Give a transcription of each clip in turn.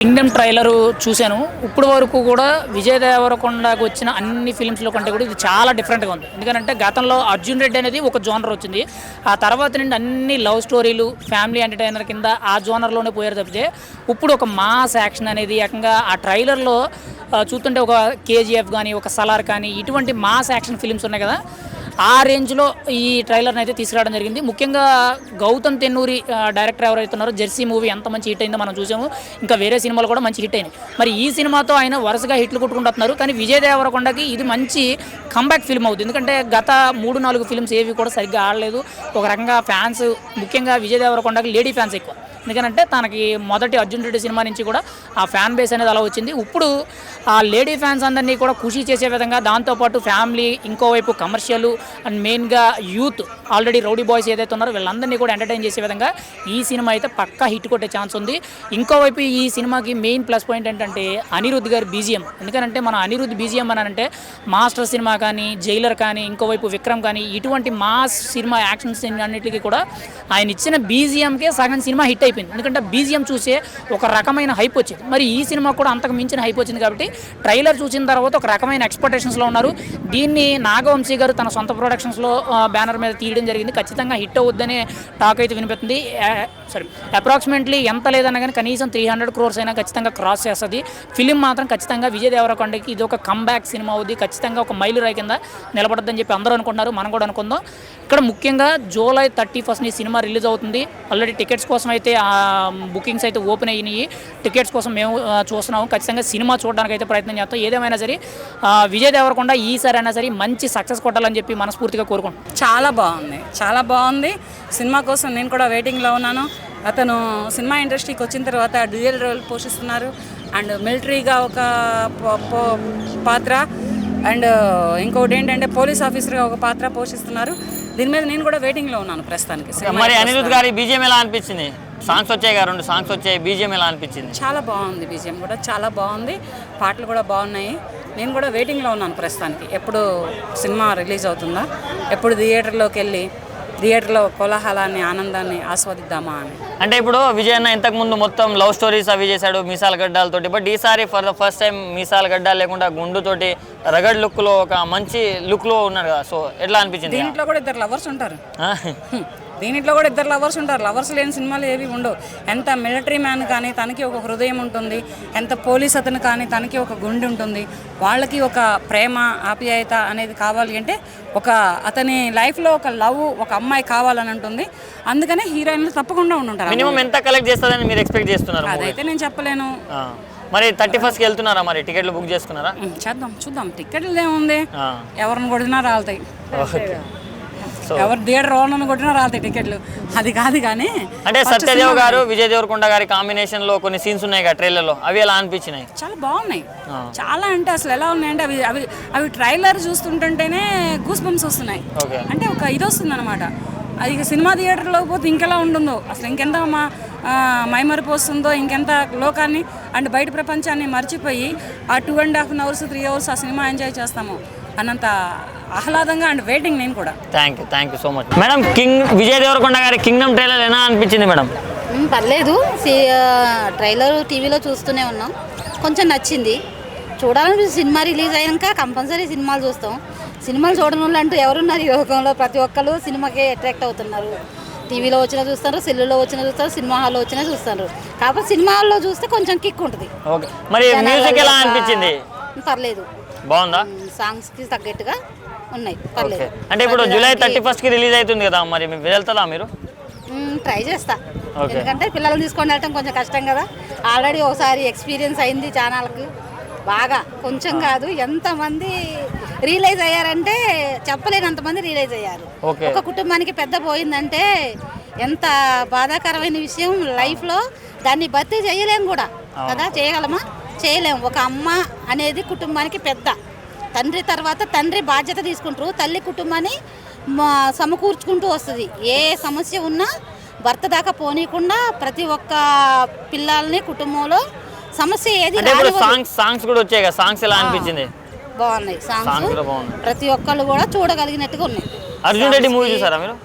Kingdom trailer చూశాను. ఇప్పుడు వరకు కూడా విజయ్ దేవరకొండకు వచ్చిన అన్ని ఫిల్మ్స్‌లో కంటే కూడా ఇది చాలా డిఫరెంట్‌గా ఉంది. ఎందుకంటే గతంలో 'అర్జున్ రెడ్డి' అనేది ఒక జోనర్ వచ్చింది. ఆ తర్వాత నుండి అన్ని లవ్ స్టోరీలు, ఫ్యామిలీ ఎంటర్‌టైనర్ కింద ఆ జోనర్‌లోనే పోయారు తప్పితే, ఇప్పుడు ఒక మాస్ యాక్షన్ అనేది ఏకంగా ఆ ట్రైలర్‌లో చూస్తుంటే ఒక 'కేజీఎఫ్' గాని, ఒక 'సలార్' కానీ ఇటువంటి మాస్ యాక్షన్ ఫిల్మ్స్ ఉన్నాయి కదా! ఆ రేంజ్‌లో ఈ ట్రైలర్‌ని అయితే తీసుకురావడం జరిగింది. ముఖ్యంగా గౌతమ్ తెన్నూరి డైరెక్టర్ ఎవరైతే ఉన్నారో 'జెర్సీ' మూవీ ఎంత మంచి హిట్ అయిందో మనం చూసాము. ఇంకా వేరే సినిమాలు కూడా మంచి హిట్ అయినాయి. మరి ఈ సినిమాతో ఆయన వరుసగా హిట్లు కొట్టుకుంటున్నారు. కానీ విజయ్ దేవరకొండకి ఇది మంచి కంబ్యాక్ ఫిల్మ్ అవుతుంది. ఎందుకంటే గత 3, 4 ఫిల్మ్స్ ఏవి కూడా సరిగ్గా ఆడలేదు. ఒక రకంగా ఫ్యాన్స్ ముఖ్యంగా విజయ్ దేవరకొండకి లేడీ ఫ్యాన్స్ ఎక్కువ. ఎందుకంటే తనకి మొదటి 'అర్జున్ రెడ్డి' సినిమా నుంచి కూడా ఆ ఫ్యాన్ బేస్ అనేది అలా వచ్చింది. ఇప్పుడు ఆ లేడీ ఫ్యాన్స్ అందరినీ కూడా ఖుషి చేసే విధంగా దాంతోపాటు ఫ్యామిలీ, ఇంకోవైపు కమర్షియల్ అండ్ మెయిన్గా యూత్ ఆల్రెడీ రౌడీ బాయ్స్ ఏదైతే ఉన్నారో వీళ్ళందరినీ కూడా ఎంటర్టైన్ చేసే విధంగా ఈ సినిమా అయితే పక్కా హిట్ కొట్టే ఛాన్స్ ఉంది. ఇంకోవైపు ఈ సినిమాకి మెయిన్ ప్లస్ పాయింట్ ఏంటంటే అనిరుద్ధ్ గారి బీజిఎం. ఎందుకంటే మన అనిరుద్ధ్ బీజిఎం అని అంటే మాస్టర్ సినిమా కానీ, జైలర్ కానీ, ఇంకోవైపు విక్రమ్ కానీ ఇటువంటి మాస్ సినిమా యాక్షన్ సినిమా అన్నిటికీ కూడా ఆయన ఇచ్చిన బీజిఎంకే సగం సినిమా హిట్ అయిపోయింది. ఎందుకంటే బీజిఎం చూసే ఒక రకమైన హైప్ వచ్చింది. మరి ఈ సినిమా కూడా అంతకు మించిన హైప్ వచ్చింది కాబట్టి ట్రైలర్ చూసిన తర్వాత ఒక రకమైన ఎక్స్పెక్టేషన్స్లో ఉన్నారు. దీన్ని నాగవంశీ గారు తన సొంత ప్రొడక్షన్స్లో బ్యానర్ మీద తీయడం జరిగింది. ఖచ్చితంగా హిట్ అవుద్దనే టాక్ అయితే వినిపిస్తుంది. అప్రాక్సిమేట్లీ ఎంత లేదన్నా కానీ కనీసం 300 crores అయినా ఖచ్చితంగా క్రాస్ చేస్తుంది. ఫిలిం మాత్రం ఖచ్చితంగా విజయ్ దేవరకొండకి ఇది ఒక కంబ్యాక్ సినిమా అవుద్ది. ఖచ్చితంగా ఒక మైలురాయి కింద నిలబడద్దని చెప్పి అందరూ అనుకుంటున్నారు. మనం కూడా అనుకుందాం. ఇక్కడ ముఖ్యంగా జూలై 31st ఈ సినిమా రిలీజ్ అవుతుంది. ఆల్రెడీ టికెట్స్ కోసం అయితే బుకింగ్స్ అయితే ఓపెన్ అయినాయి. టికెట్స్ కోసం మేము చూస్తున్నాము. ఖచ్చితంగా సినిమా చూడడానికి అయితే ప్రయత్నం చేస్తాం. ఏదేమైనా సరే విజయ్ దేవరకొండ ఈసారి అయినా సరే మంచి సక్సెస్ కొట్టాలని చెప్పి మనస్ఫూర్తిగా కోరుకుంటున్నాం. చాలా బాగుంది. సినిమా కోసం నేను కూడా వెయిటింగ్లో ఉన్నాను. అతను సినిమా ఇండస్ట్రీకి వచ్చిన తర్వాత డ్యూయల్ రోల్ పోషిస్తున్నారు. అండ్ మిలిటరీగా ఒక పాత్ర అండ్ ఇంకోటి ఏంటంటే పోలీస్ ఆఫీసర్గా ఒక పాత్ర పోషిస్తున్నారు. దీని మీద నేను కూడా వెయిటింగ్లో ఉన్నాను ప్రస్తుతానికి. మరి అనిరుద్ధ్ గారి బీజిఎం ఎలా అనిపించింది? సాంగ్స్ వచ్చాయి, 2 సాంగ్స్ వచ్చాయి. బీజిఎం ఎలా అనిపించింది? చాలా బాగుంది. బీజిఎం కూడా చాలా బాగుంది. పాటలు కూడా బాగున్నాయి. నేను కూడా వెయిటింగ్లో ఉన్నాను ప్రస్తుతానికి. ఎప్పుడు సినిమా రిలీజ్ అవుతుందా, ఎప్పుడు థియేటర్లో కోలాహలాన్ని, ఆనందాన్ని ఆస్వాదిద్దామా అని. అంటే ఇప్పుడు విజయ్ అన్న ఇంతకుముందు మొత్తం లవ్ స్టోరీస్ అవి చేశాడు మీసాల గడ్డాలతోటి. బట్ ఈసారి ఫర్ ద ఫస్ట్ టైం మీసాల గడ్డాలు లేకుండా గుండుతోటి రగడ్ లుక్లో ఒక మంచి లుక్లో ఉన్నాడు కదా. సో ఎట్లా అనిపించింది? దీంట్లో కూడా ఇద్దరు లవర్స్ ఉంటారు. లవర్స్ లేని సినిమాలు ఏవి ఉండవు. ఎంత మిలిటరీ మ్యాన్ కానీ తనకి ఒక హృదయం ఉంటుంది, ఎంత పోలీస్ అతను కానీ తనకి ఒక గుండె ఉంటుంది. వాళ్ళకి ఒక ప్రేమ, ఆప్యాయత అనేది కావాలి అంటే ఒక అతని లైఫ్లో ఒక లవ్, ఒక అమ్మాయి కావాలని ఉంటుంది. అందుకనే హీరోయిన్లు తప్పకుండా ఉంటారు. మినిమం ఎంత కలెక్ట్ చేస్తుందని మీరు ఎక్స్పెక్ట్ చేస్తున్నారు? అదైతే నేను చెప్పలేను. మరి 31st వెళ్తున్నారా? మరి టికెట్లు బుక్ చేసుకున్నారా? చూద్దాం. టికెట్లు ఏముంది, ఎవరిని కొట్టినా రాలుతాయి. ఎవరు థియేటర్ ఓనర్ని కొట్టినా రాలుతాయి టికెట్లు. అది కాదు కానీ అంటే సత్యదేవ్ గారు, విజయ్ దేవరకొండ గారి కాంబినేషన్ లో కొన్ని సీన్స్ ఉన్నాయి కదా ట్రైలర్లో, అవి ఎలా అనిపించినాయి? చాలా బాగున్నాయి. చాలా అంటే అసలు ఎలా ఉన్నాయంటే అవి ట్రైలర్ చూస్తుంటేనే గూస్ బంప్స్ వస్తున్నాయి. అంటే ఒక ఇది వస్తుంది అనమాట. అది సినిమా థియేటర్లో పోతే ఇంకెలా ఉంటుందో, అసలు ఇంకెంత మైమరిపు వస్తుందో, ఇంకెంత లోకాన్ని అండ్ బయట ప్రపంచాన్ని మర్చిపోయి ఆ 2.5 hours 3 hours ఆ సినిమా ఎంజాయ్ చేస్తాము అన్నంత ఆహ్లాదంగా అండ్ వెయిటింగ్ నేను కూడా. Thank you so much madam. Vijay Deverakonda గారి కింగ్డమ్ ట్రైలర్ ఎలా అనిపించింది మేడం? పర్లేదు. ట్రైలర్ టీవీలో చూస్తూనే ఉన్నాం. కొంచెం నచ్చింది. చూడాలని సినిమా రిలీజ్ అయ్యాక కంపల్సరీ సినిమాలు చూస్తాం. సినిమాలు చూడడం వల్ల అంటూ ఎవరున్నారు ఈ లోకంలో? ప్రతి ఒక్కరు సినిమాకి అట్రాక్ట్ అవుతున్నారు. టీవీలో వచ్చినా చూస్తారు, సెల్లులో వచ్చినా చూస్తారు, సినిమా హాల్లో వచ్చినా చూస్తారు. కాకపోతే సినిమా హాల్లో చూస్తే కొంచెం కిక్ ఉంటుంది. మరి మ్యూజిక్ ఎలా అనిపించింది? పర్లేదు, బాగుందా? సాంగ్స్కి తగ్గట్టుగా ఉన్నాయి. పర్లేదు. అంటే ఇప్పుడు జూలై 31st రిలీజ్ అవుతుంది కదా, మరి వెళ్తారా మీరు? ట్రై చేస్తా. ఎందుకంటే పిల్లల్ని తీసుకొని వెళ్ళటం కొంచెం కష్టం కదా. ఆల్రెడీ ఒకసారి ఎక్స్పీరియన్స్ అయింది ఛానల్కి బాగా. కొంచెం కాదు, ఎంతమంది రియలైజ్ అయ్యారంటే చెప్పలేనంతమంది రియలైజ్ అయ్యారు. ఒక కుటుంబానికి పెద్ద పోయిందంటే ఎంత బాధాకరమైన విషయం. లైఫ్లో దాన్ని భర్తీ చేయలేము కూడా కదా. చేయగలమా? చేయలేము. ఒక అమ్మ అనేది కుటుంబానికి పెద్ద. తండ్రి తర్వాత తండ్రి బాధ్యత తీసుకుంటారు. తల్లి కుటుంబాన్ని సమకూర్చుకుంటూ వస్తుంది. ఏ సమస్య ఉన్నా భర్త దాకా పోనీయకుండా ప్రతి ఒక్క పిల్లల్ని కుటుంబంలో సమస్య ఏది సాంగ్స్ కూడా వచ్చాయి కదా, సాంగ్స్ ఎలా అనిపించింది? బాగున్నాయి. సాంగ్స్ ప్రతి ఒక్కళ్ళు కూడా చూడగలిగినట్టుగా ఉన్నాయి. అర్జున్ రెడ్డి మూవీ చూసారా మీరు?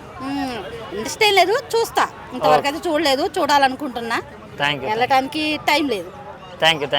ఇంట్రెస్ట్ ఏం లేదు, చూస్తా. ఇంతవరకు అయితే చూడలేదు, చూడాలనుకుంటున్నా. వెళ్ళటానికి టైం లేదు. థ్యాంక్ యూ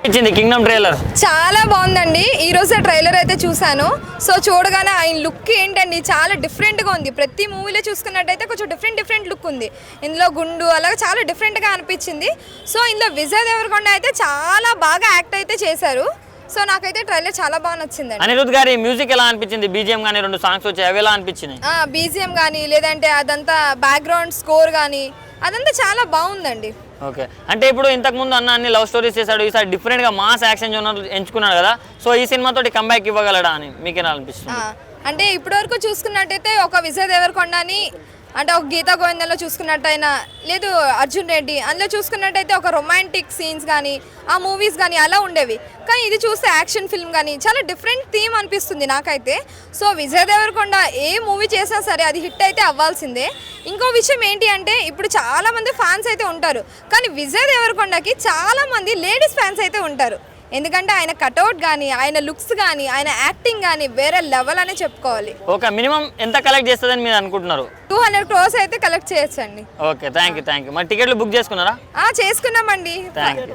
ఇచ్చింది కింగ్డమ్ ట్రైలర్. చాలా బాగుందండి. ఈ రోజే ట్రైలర్ అయితే చూశాను. సో చూడగానే ఆయన లుక్ ఏంటండి చాలా డిఫరెంట్గా ఉంది. ప్రతి మూవీలో చూసుకున్నట్టయితే కొంచెం డిఫరెంట్ లుక్ ఉంది. ఇందులో గుండు అలాగే చాలా డిఫరెంట్గా అనిపించింది. సో ఇందులో విజయ్ దేవరకొండ అయితే చాలా బాగా యాక్ట్ అయితే చేశారు. సో నాకైతే ట్రైలర్ చాలా బాగా నచ్చిందండి. అనిరుద్ గారి మ్యూజిక్ ఎలా అనిపించింది? బీజిఎం కానీ 2 సాంగ్స్ వచ్చాయి, అవి ఎలా అనిపించినాయి? బీజిఎం కానీ లేదంటే అదంతా బ్యాక్గ్రౌండ్ స్కోర్ కానీ అదంతా చాలా బాగుందండి. ఓకే, అంటే ఇప్పుడు ఇంతకుముందు అన్ని లవ్ స్టోరీస్ చేశాడు, ఈసారి డిఫరెంట్గా మాస్ యాక్షన్ జోనర్ ఎంచుకున్నాడు కదా, సో ఈ సినిమాతోటి కంబ్యాక్ ఇవ్వగలడా అని మీకేనా అనిపిస్తుంది? అంటే ఇప్పటివరకు చూసుకున్నట్టయితే ఒక విజయ్ దేవరకొండని అంటే ఒక గీతా గోవిందంలో చూసుకున్నట్టయినా లేదు అర్జున్ రెడ్డి అందులో చూసుకున్నట్టయితే ఒక రొమాంటిక్ సీన్స్ కానీ ఆ మూవీస్ కానీ అలా ఉండేవి. కానీ ఇది చూస్తే యాక్షన్ ఫిల్మ్ కానీ చాలా డిఫరెంట్ థీమ్ అనిపిస్తుంది నాకైతే. సో విజయ్ దేవరకొండ ఏ మూవీ చేసినా సరే అది హిట్ అయితే అవ్వాల్సిందే. ఇంకో విషయం ఏంటి అంటే ఇప్పుడు చాలామంది ఫ్యాన్స్ అయితే ఉంటారు, కానీ విజయ్ దేవరకొండకి చాలామంది లేడీస్ ఫ్యాన్స్ అయితే ఉంటారు. ఎందుకంటే ఆయన కట్అవుట్ కానీ ఆయన లుక్స్ కానీ ఆయన యాక్టింగ్ కానీ వేరే లెవెల్ అనే చెప్పుకోవాలి. ఓకే, మినిమం ఎంత కలెక్ట్ చేస్తుందని మీరు అనుకుంటున్నారు? 200 crores అయితే కలెక్ట్ చేయొచ్చండి. Okay, thank you. మరి టికెట్లు బుక్ చేసుకున్నారా? చేసుకున్నామండి. Thank you.